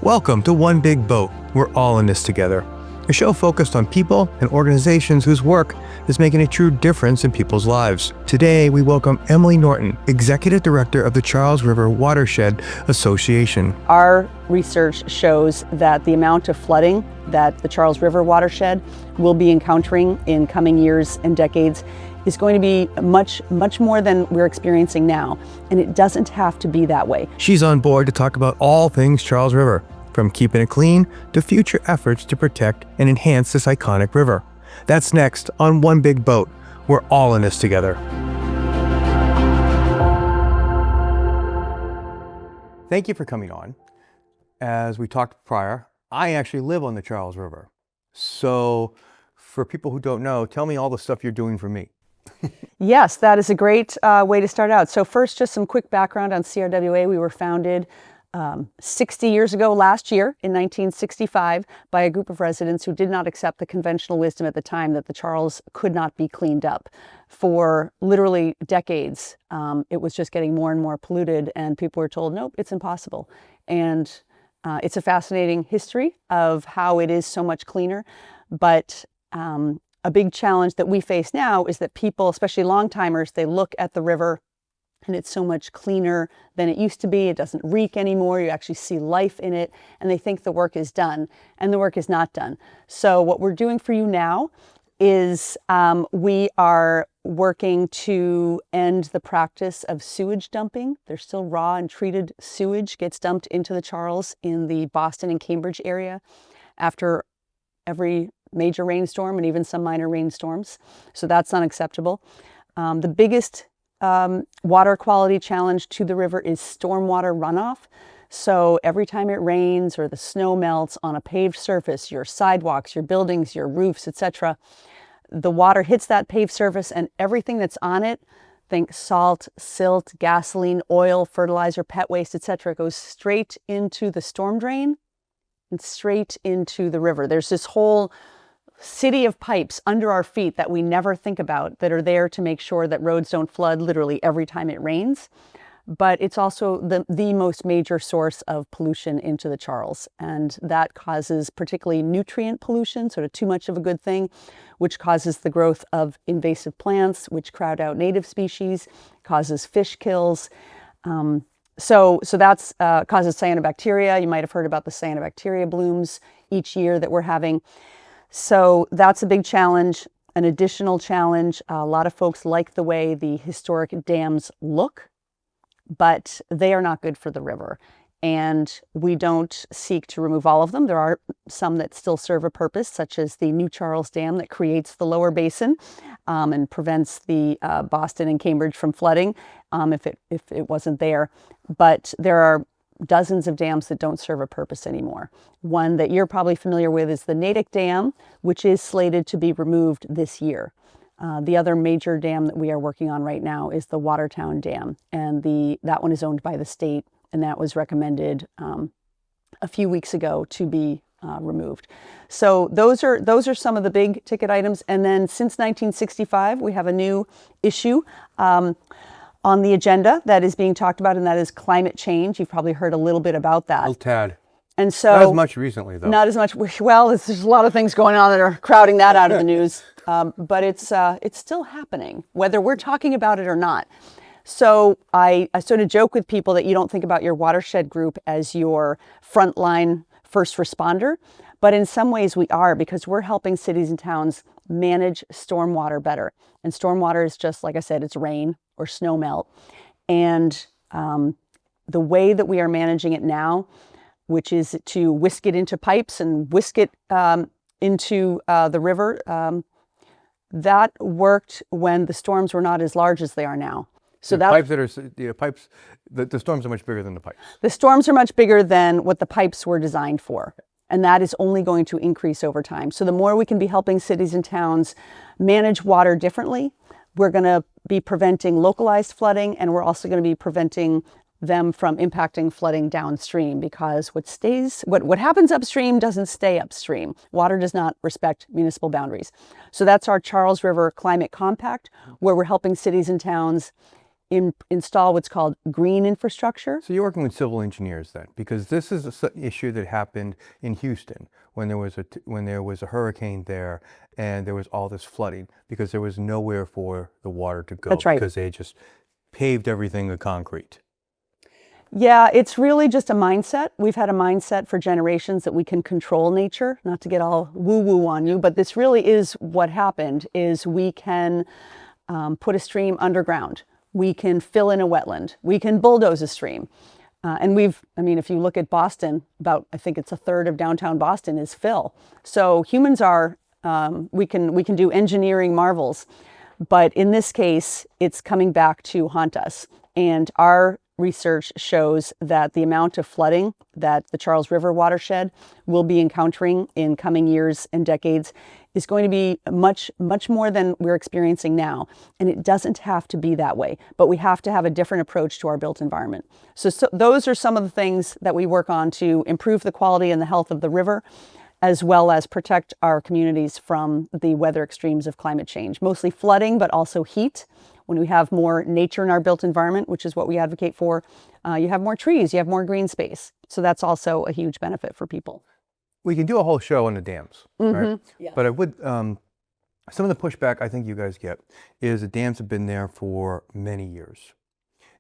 Welcome to One Big Boat. We're all in this together. A show focused on people and organizations whose work is making a true difference in people's lives. Today, we welcome Emily Norton, Executive Director of the Charles River Watershed Association. Our research shows that the amount of flooding that the Charles River Watershed will be encountering in coming years and decades is going to be much more than we're experiencing now. And it doesn't have to be that way. She's on board to talk about all things Charles River, from keeping it clean to future efforts to protect and enhance this iconic river. That's next on One Big Boat. We're all in this together. Thank you for coming on. As we talked prior, I actually live on the Charles River. So for people who don't know, tell me all the stuff you're doing for me. Yes, that is a great way to start out. So first, just some quick background on CRWA. We were founded 60 years ago last year in 1965 by a group of residents who did not accept the conventional wisdom at the time that the Charles could not be cleaned up. For literally decades, it was just getting more and more polluted, and people were told, nope, it's impossible. And it's a fascinating history of how it is so much cleaner. But a big challenge that we face now is that people, especially long-timers, they look at the river and it's so much cleaner than it used to be. It doesn't reek anymore. You actually see life in it, and they think the work is done, and the work is not done. So what we're doing for you now is we are working to end the practice of sewage dumping. There's still raw and treated sewage gets dumped into the Charles in the Boston and Cambridge area after every major rainstorm and even some minor rainstorms. So that's unacceptable. The biggest water quality challenge to the river is stormwater runoff. So every time it rains or the snow melts on a paved surface, your sidewalks, your buildings, your roofs, etc., the water hits that paved surface and everything that's on it, think salt, silt, gasoline, oil, fertilizer, pet waste, etc., goes straight into the storm drain and straight into the river. There's this whole city of pipes under our feet that we never think about that are there to make sure that roads don't flood literally every time it rains. But it's also the most major source of pollution into the Charles. And that causes particularly nutrient pollution, sort of too much of a good thing, which causes the growth of invasive plants, which crowd out native species, causes fish kills. So that's causes cyanobacteria. You might have heard about the cyanobacteria blooms each year that we're having. So that's a big challenge. An additional challenge, a lot of folks like the way the historic dams look, but they are not good for the river. And we don't seek to remove all of them. There are some that still serve a purpose, such as the New Charles Dam that creates the lower basin and prevents the Boston and Cambridge from flooding if it wasn't there. But there are dozens of dams that don't serve a purpose anymore. One that you're probably familiar with is the Natick Dam, which is slated to be removed this year. The other major dam that we are working on right now is the Watertown Dam, and that one is owned by the state, and that was recommended a few weeks ago to be removed. So those are some of the big ticket items. And then since 1965, we have a new issue on the agenda that is being talked about, and that is climate change. You've probably heard a little bit about that. A little tad. And so, not as much recently, though. Not as much. Well, there's a lot of things going on that are crowding that out of the news. But it's still happening, whether we're talking about it or not. So I sort of joke with people that you don't think about your watershed group as your frontline first responder. But in some ways we are, because we're helping cities and towns manage stormwater better. And stormwater is just, like I said, it's rain or snow melt. And the way that we are managing it now, which is to whisk it into pipes and whisk it into the river, that worked when the storms were not as large as they are now. So the storms are much bigger than the pipes. The storms are much bigger than what the pipes were designed for. And that is only going to increase over time. So the more we can be helping cities and towns manage water differently, we're going to be preventing localized flooding, and we're also going to be preventing them from impacting flooding downstream, because what happens upstream doesn't stay upstream. Water does not respect municipal boundaries. So that's our Charles River Climate Compact, where we're helping cities and towns install what's called green infrastructure. So you're working with civil engineers then, because this is an issue that happened in Houston when there was a hurricane there, and there was all this flooding because there was nowhere for the water to go. That's right. Because they just paved everything with concrete. Yeah, it's really just a mindset. We've had a mindset for generations that we can control nature, not to get all woo-woo on you, but this really is what happened, is we can put a stream underground. We can fill in a wetland. We can bulldoze a stream. And if you look at Boston, I think it's a third of downtown Boston is fill. So humans are, we can do engineering marvels, but in this case, it's coming back to haunt us. And our research shows that the amount of flooding that the Charles River watershed will be encountering in coming years and decades is going to be much, much more than we're experiencing now. And it doesn't have to be that way, but we have to have a different approach to our built environment. So those are some of the things that we work on to improve the quality and the health of the river, as well as protect our communities from the weather extremes of climate change, mostly flooding, but also heat. When we have more nature in our built environment, which is what we advocate for, you have more trees, you have more green space. So that's also a huge benefit for people. We can do a whole show on the dams, right? Yeah. But I would, some of the pushback I think you guys get is the dams have been there for many years.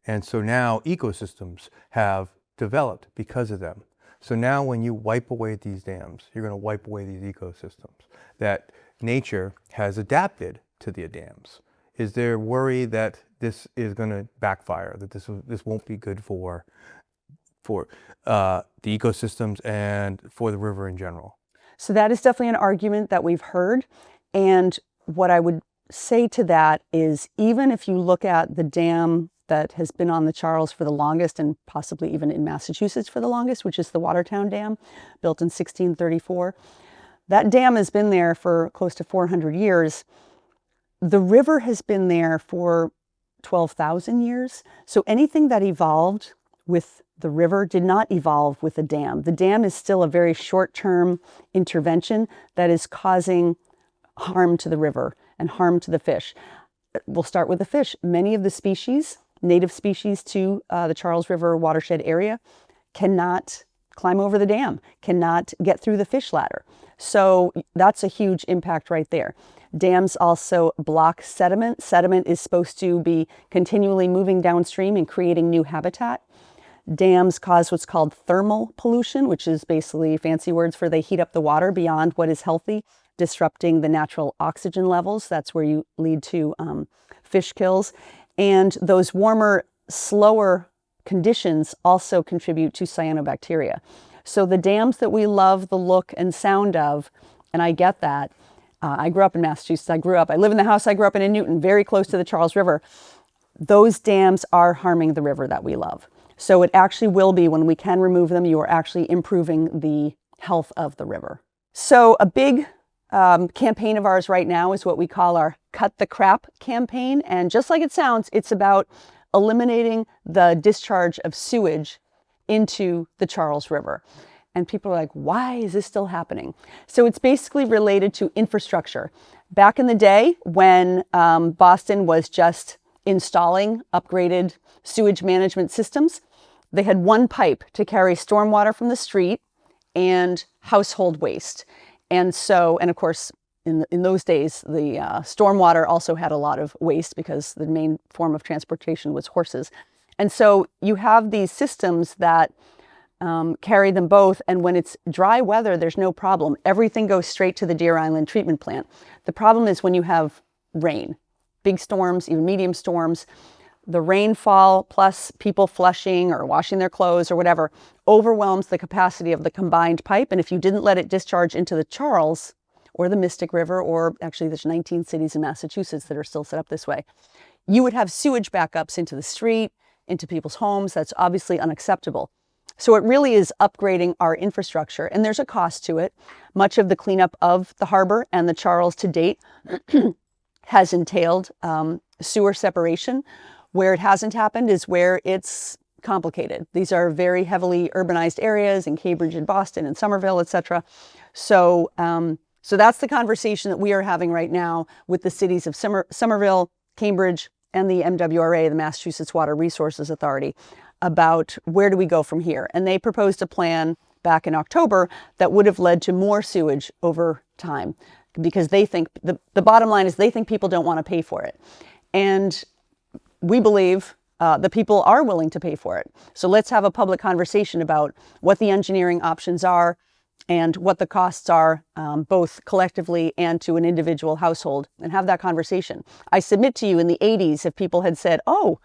And so now ecosystems have developed because of them. So now when you wipe away these dams, you're going to wipe away these ecosystems that nature has adapted to the dams. Is there worry that this is going to backfire, that this won't be good for the ecosystems and for the river in general? So that is definitely an argument that we've heard. And what I would say to that is, even if you look at the dam that has been on the Charles for the longest, and possibly even in Massachusetts for the longest, which is the Watertown Dam, built in 1634, that dam has been there for close to 400 years. The river has been there for 12,000 years. So anything that evolved with the river did not evolve with the dam. The dam is still a very short-term intervention that is causing harm to the river and harm to the fish. We'll start with the fish. Many of the species, native species to the Charles River watershed area, cannot climb over the dam, cannot get through the fish ladder. So that's a huge impact right there. Dams also block sediment. Sediment is supposed to be continually moving downstream and creating new habitat. Dams cause what's called thermal pollution, which is basically fancy words for they heat up the water beyond what is healthy, disrupting the natural oxygen levels. That's where you lead to fish kills. And those warmer, slower conditions also contribute to cyanobacteria. So the dams that we love the look and sound of, and I get that. I grew up in Massachusetts. I live in the house I grew up in Newton, very close to the Charles River. Those dams are harming the river that we love. So it actually will be, when we can remove them, you are actually improving the health of the river. So a big campaign of ours right now is what we call our Cut the Crap campaign. And just like it sounds, it's about eliminating the discharge of sewage into the Charles River. And people are like, why is this still happening? So it's basically related to infrastructure. Back in the day when Boston was just installing upgraded sewage management systems, they had one pipe to carry stormwater from the street and household waste. And of course, in those days, the stormwater also had a lot of waste because the main form of transportation was horses. And so you have these systems that carry them both, and when it's dry weather, there's no problem. Everything goes straight to the Deer Island treatment plant. The problem is when you have rain, big storms, even medium storms, the rainfall plus people flushing or washing their clothes or whatever overwhelms the capacity of the combined pipe. And if you didn't let it discharge into the Charles or the Mystic River, or actually there's 19 cities in Massachusetts that are still set up this way, you would have sewage backups into the street, into people's homes. That's obviously unacceptable. So it really is upgrading our infrastructure, and there's a cost to it. Much of the cleanup of the harbor and the Charles to date has entailed sewer separation. Where it hasn't happened is where it's complicated. These are very heavily urbanized areas in Cambridge and Boston and Somerville, etc. So that's the conversation that we are having right now with the cities of Somerville, Cambridge, and the MWRA, the Massachusetts Water Resources Authority, about where do we go from here. And they proposed a plan back in October that would have led to more sewage over time, because they think, the bottom line is they think people don't want to pay for it. And we believe the people are willing to pay for it. So let's have a public conversation about what the engineering options are and what the costs are, both collectively and to an individual household, and have that conversation. I submit to you, in the 80s, if people had said, oh,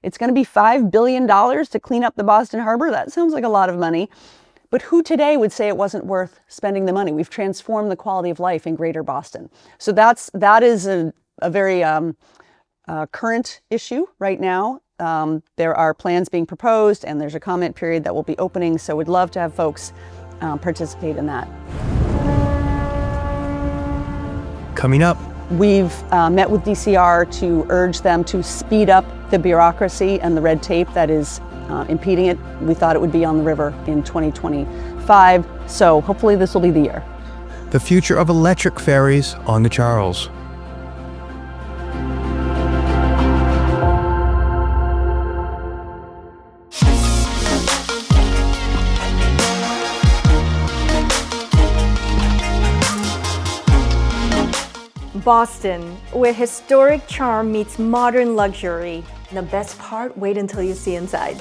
it's going to be $5 billion to clean up the Boston Harbor, that sounds like a lot of money. But who today would say it wasn't worth spending the money? We've transformed the quality of life in Greater Boston. So that is a very current issue right now. There are plans being proposed, and there's a comment period that will be opening. So we'd love to have folks participate in that. Coming up, we've met with DCR to urge them to speed up the bureaucracy and the red tape that is impeding it. We thought it would be on the river in 2025, so hopefully this will be the year. the future of electric ferries on the Charles. Boston, where historic charm meets modern luxury. The best part, wait until you see inside.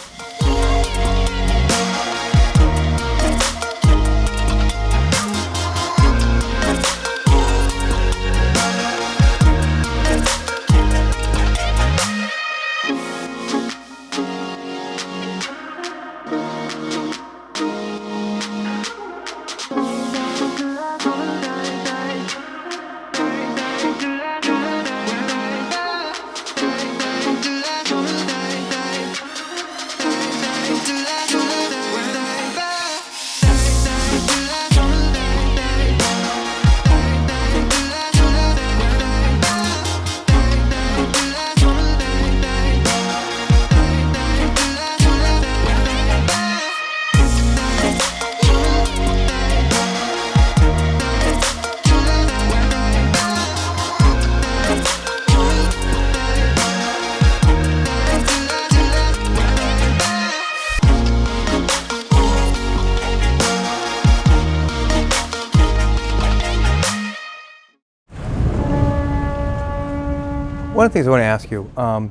One of the things I want to ask you,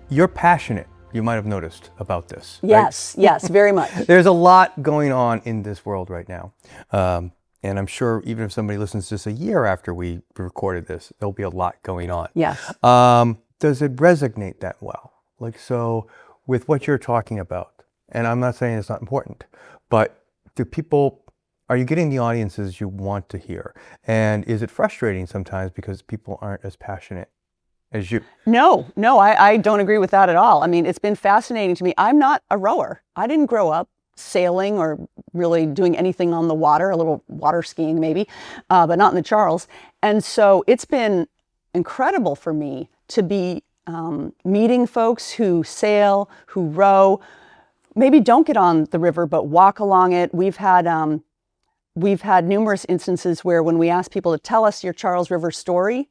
you're passionate, you might have noticed, about this. Yes, right? Yes, very much. There's a lot going on in this world right now. And I'm sure even if somebody listens just a year after we recorded this, there'll be a lot going on. Yes. Does it resonate that well? Like, so with what you're talking about, and I'm not saying it's not important, but are you getting the audiences you want to hear? And is it frustrating sometimes because people aren't as passionate as you? No, I don't agree with that at all. I mean, it's been fascinating to me. I'm not a rower. I didn't grow up sailing or really doing anything on the water, a little water skiing maybe, but not in the Charles. And so it's been incredible for me to be meeting folks who sail, who row, maybe don't get on the river, but walk along it. We've had numerous instances where when we ask people to tell us your Charles River story,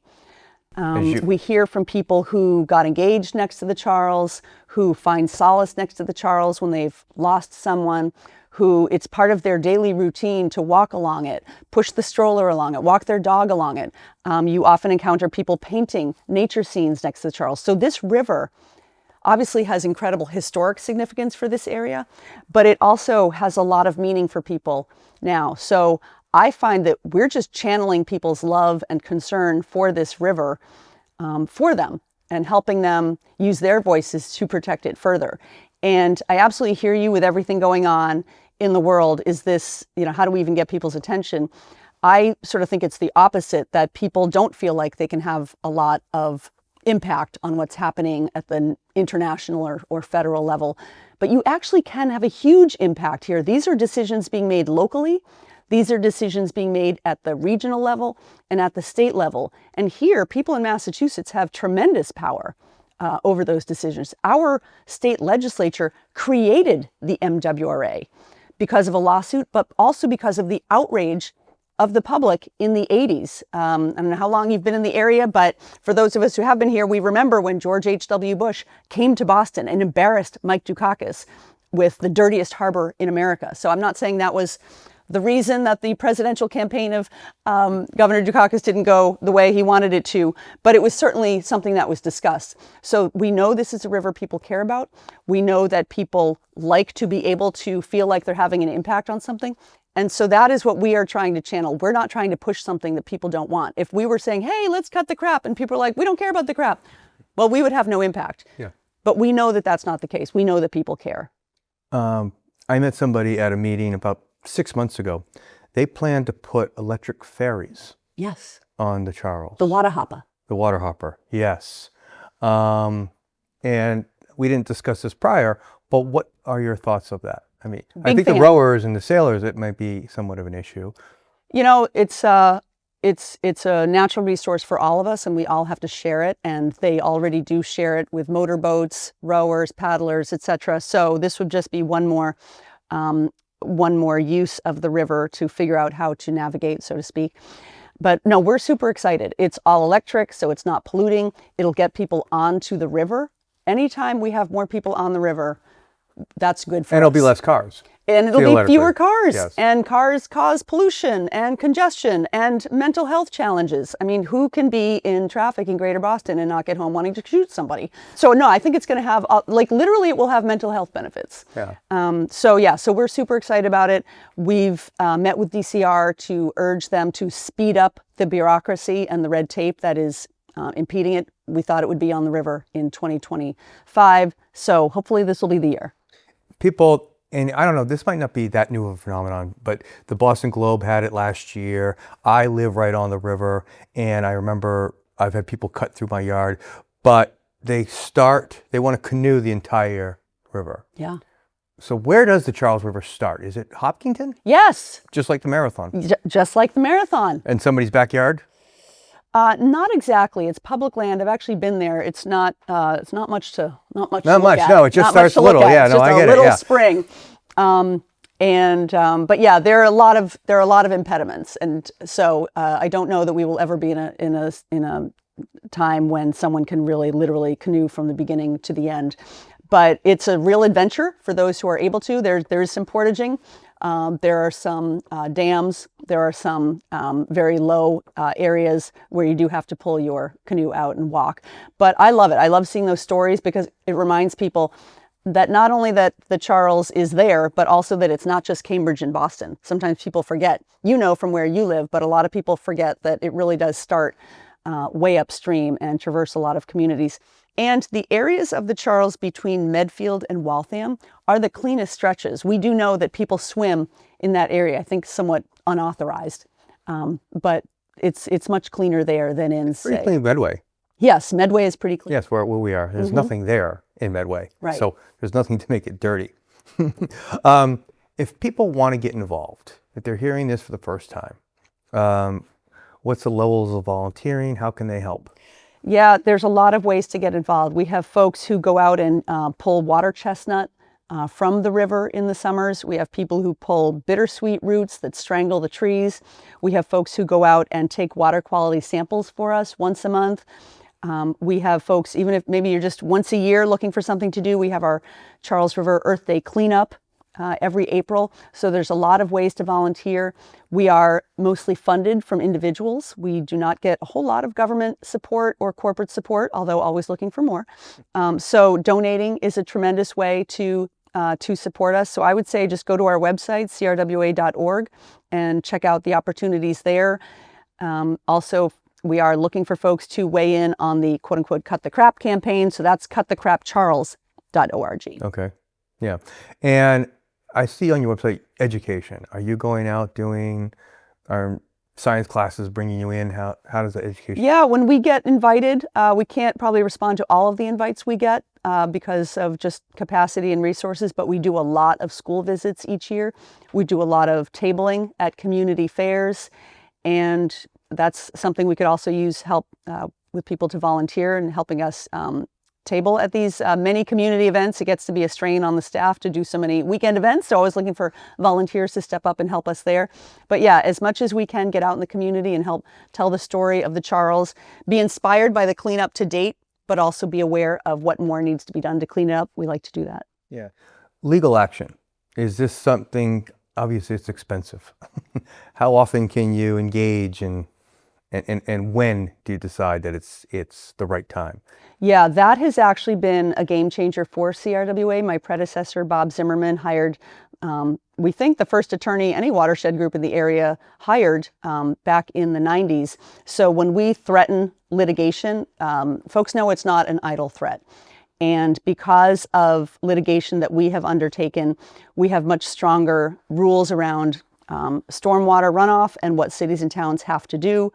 we hear from people who got engaged next to the Charles, who find solace next to the Charles when they've lost someone, who it's part of their daily routine to walk along it, push the stroller along it, walk their dog along it. You often encounter people painting nature scenes next to the Charles. So this river obviously has incredible historic significance for this area, but it also has a lot of meaning for people now. So I find that we're just channeling people's love and concern for this river for them and helping them use their voices to protect it further. And I absolutely hear you with everything going on in the world. Is this, how do we even get people's attention? I sort of think it's the opposite, that people don't feel like they can have a lot of impact on what's happening at the international or federal level. But you actually can have a huge impact here. These are decisions being made locally. These are decisions being made at the regional level and at the state level. And here, people in Massachusetts have tremendous power over those decisions. Our state legislature created the MWRA because of a lawsuit, but also because of the outrage of the public in the 80s. I don't know how long you've been in the area, but for those of us who have been here, we remember when George H.W. Bush came to Boston and embarrassed Mike Dukakis with the dirtiest harbor in America. So I'm not saying that was the reason that the presidential campaign of Governor Dukakis didn't go the way he wanted it to, but it was certainly something that was discussed. So we know this is a river people care about. We know that people like to be able to feel like they're having an impact on something. And so that is what we are trying to channel. We're not trying to push something that people don't want. If we were saying, hey, let's cut the crap, and people are like, we don't care about the crap, well, we would have no impact. Yeah. But we know that that's not the case. We know that people care. I met somebody at a meeting about 6 months ago. They plan to put electric ferries Yes. on the Charles. The water hopper. The water hopper, yes. And we didn't discuss this prior, but what are your thoughts of that? I mean, I Big think fan. the rowers and the sailors, it might be somewhat of an issue. You know, it's a natural resource for all of us, and we all have to share it. And they already do share it with motorboats, rowers, paddlers, etc. So this would just be one more use of the river to figure out how to navigate, so to speak. But no, we're super excited. It's all electric, so it's not polluting. It'll get people onto the river. Anytime we have more people on the river, that's good for us. And it'll be less cars. And it'll be Theoretically, fewer cars. yes. And cars cause pollution and congestion and mental health challenges. I mean, who can be in traffic in Greater Boston and not get home wanting to shoot somebody? So no, I think it's going to have, literally it will have mental health benefits. Yeah. So we're super excited about it. We've met with DCR to urge them to speed up the bureaucracy and the red tape that is impeding it. We thought it would be on the river in 2025. So hopefully this will be the year. People, and I don't know, this might not be that new of a phenomenon, but the Boston Globe had it last year. I live right on the river, and I remember I've had people cut through my yard, but they want to canoe the entire river. Yeah. So where does the Charles River start? Is it Hopkinton? Yes. Just like the marathon? Just like the marathon. And somebody's backyard? Not exactly. It's public land. I've actually been there. It's not much to look at. No, it just Not starts much to look little. at. Yeah, It's no, just I get a it. little Yeah. spring. But yeah, there are a lot of impediments, and so I don't know that we will ever be in a time when someone can really literally canoe from the beginning to the end. But it's a real adventure for those who are able to. There's some portaging. There are some dams. There are some very low areas where you do have to pull your canoe out and walk. But I love it. I love seeing those stories because it reminds people that not only that the Charles is there, but also that it's not just Cambridge and Boston. Sometimes people forget, from where you live, but a lot of people forget that it really does start way upstream and traverse a lot of communities. And the areas of the Charles between Medfield and Waltham are the cleanest stretches. We do know that people swim in that area, I think somewhat unauthorized, but it's much cleaner there than in, Pretty say. clean Medway. Yes, Medway is pretty clean. Yes, where we are. There's nothing there in Medway. Right. So there's nothing to make it dirty. If people want to get involved, if they're hearing this for the first time, what's the levels of volunteering? How can they help? Yeah, there's a lot of ways to get involved. We have folks who go out and pull water chestnut from the river in the summers. We have people who pull bittersweet roots that strangle the trees. We have folks who go out and take water quality samples for us once a month. We have folks, even if maybe you're just once a year looking for something to do, we have our Charles River Earth Day cleanup every April. So there's a lot of ways to volunteer. We are mostly funded from individuals. We do not get a whole lot of government support or corporate support, although always looking for more. So donating is a tremendous way to support us. So I would say just go to our website, crwa.org, and check out the opportunities there. Also, we are looking for folks to weigh in on the quote unquote Cut the Crap campaign. So that's cutthecrapcharles.org. Okay. Yeah. And I see on your website education. Are you going out doing science classes, bringing you in? How does the education? Yeah, when we get invited, we can't probably respond to all of the invites we get because of just capacity and resources, but we do a lot of school visits each year. We do a lot of tabling at community fairs, and that's something we could also use help with people to volunteer and helping us table at these many community events. It gets to be a strain on the staff to do so many weekend events. So always looking for volunteers to step up and help us there. But yeah, as much as we can get out in the community and help tell the story of the Charles, be inspired by the cleanup to date, but also be aware of what more needs to be done to clean it up. We like to do that. Yeah. Legal action. Is this something, obviously it's expensive. How often can you engage and when do you decide that it's the right time? Yeah, that has actually been a game changer for CRWA. My predecessor, Bob Zimmerman, hired, we think, the first attorney any watershed group in the area hired back in the 90s. So when we threaten litigation, folks know it's not an idle threat. And because of litigation that we have undertaken, we have much stronger rules around stormwater runoff and what cities and towns have to do.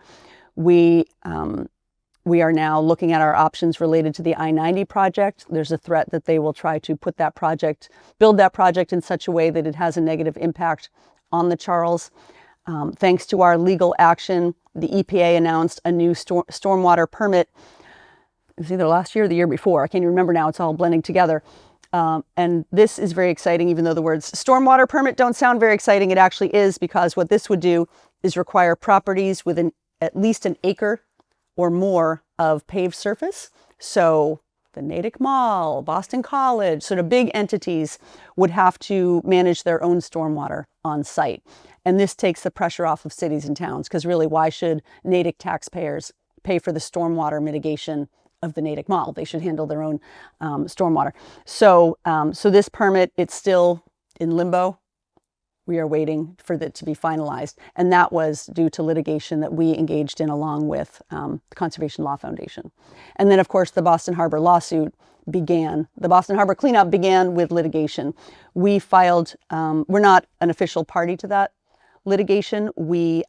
We are now looking at our options related to the I-90 project. There's a threat that they will try to build that project in such a way that it has a negative impact on the Charles. Thanks to our legal action, the EPA announced a new stormwater permit. It was either last year or the year before. I can't even remember now. It's all blending together. And this is very exciting, even though the words stormwater permit don't sound very exciting. It actually is, because what this would do is require properties with at least an acre or more of paved surface. So the Natick Mall, Boston College, sort of big entities would have to manage their own stormwater on site. And this takes the pressure off of cities and towns, because really, why should Natick taxpayers pay for the stormwater mitigation of the Natick Mall? They should handle their own stormwater. So this permit, it's still in limbo. We are waiting for it to be finalized. And that was due to litigation that we engaged in along with the Conservation Law Foundation. And then, of course, the Boston Harbor lawsuit began. The Boston Harbor cleanup began with litigation. We filed, we're not an official party to that litigation. We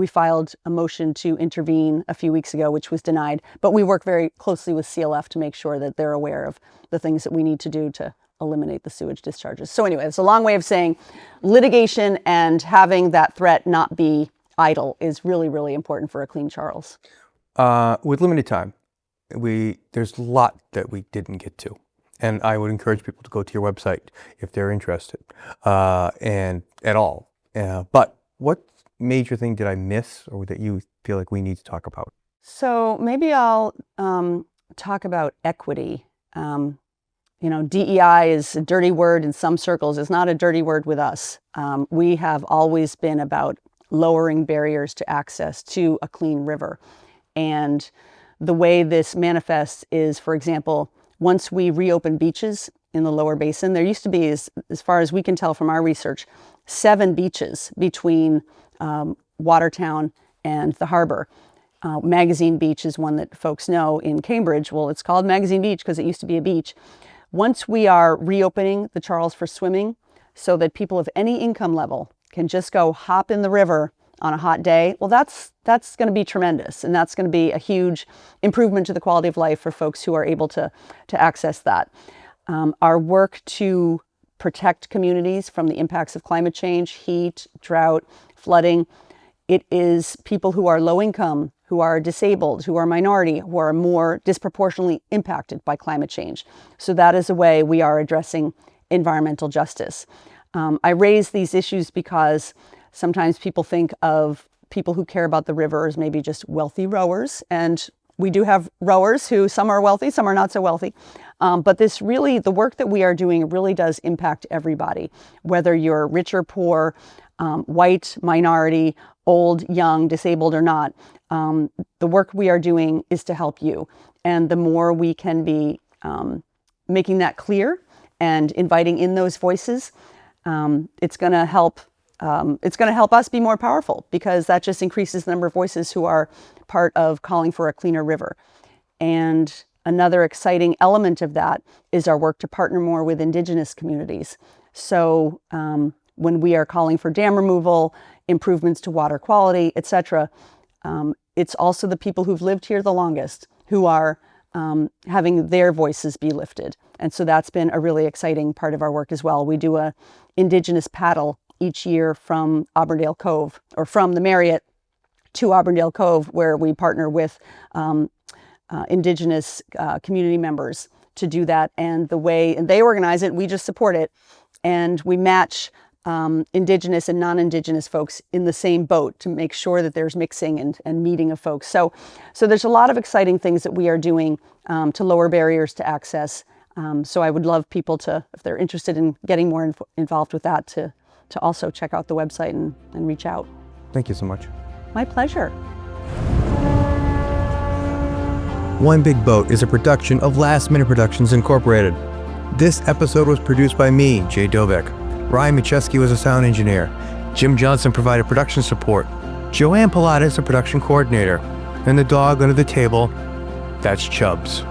filed a motion to intervene a few weeks ago, which was denied. But we work very closely with CLF to make sure that they're aware of the things that we need to do to eliminate the sewage discharges. So anyway, it's a long way of saying litigation and having that threat not be idle is really, really important for a clean Charles. With limited time, there's a lot that we didn't get to. And I would encourage people to go to your website if they're interested, and at all. But what major thing did I miss, or that you feel like we need to talk about? So maybe I'll talk about equity. DEI is a dirty word in some circles. It's not a dirty word with us. We have always been about lowering barriers to access to a clean river. And the way this manifests is, for example, once we reopen beaches in the lower basin, there used to be, as far as we can tell from our research, 7 beaches between Watertown and the harbor. Magazine Beach is one that folks know in Cambridge. Well, it's called Magazine Beach because it used to be a beach. Once we are reopening the Charles for swimming so that people of any income level can just go hop in the river on a hot day, well, that's going to be tremendous. And that's going to be a huge improvement to the quality of life for folks who are able to access that. Our work to protect communities from the impacts of climate change, heat, drought, flooding, it is people who are low income, who are disabled, who are minority, who are more disproportionately impacted by climate change. So that is a way we are addressing environmental justice. I raise these issues because sometimes people think of people who care about the river as maybe just wealthy rowers. And we do have rowers who, some are wealthy, some are not so wealthy. But the work that we are doing really does impact everybody, whether you're rich or poor, white, minority, old, young, disabled or not. The work we are doing is to help you. And the more we can be making that clear and inviting in those voices, it's going to help us be more powerful, because that just increases the number of voices who are part of calling for a cleaner river. And another exciting element of that is our work to partner more with Indigenous communities. So when we are calling for dam removal, improvements to water quality, etc., it's also the people who've lived here the longest who are having their voices be lifted. And so that's been a really exciting part of our work as well. We do a Indigenous paddle each year from Auburndale Cove, or from the Marriott to Auburndale Cove, where we partner with Indigenous community members to do that. And they organize it, we just support it. And we match Indigenous and non-Indigenous folks in the same boat to make sure that there's mixing and meeting of folks. So there's a lot of exciting things that we are doing to lower barriers to access. So I would love people to, if they're interested in getting more involved with that, to also check out the website and reach out. Thank you so much. My pleasure. One Big Boat is a production of Last Minute Productions Incorporated. This episode was produced by me, Jay Dovek. Ryan Micheski was a sound engineer. Jim Johnson provided production support. Joanne Pilates, a production coordinator. And the dog under the table, that's Chubbs.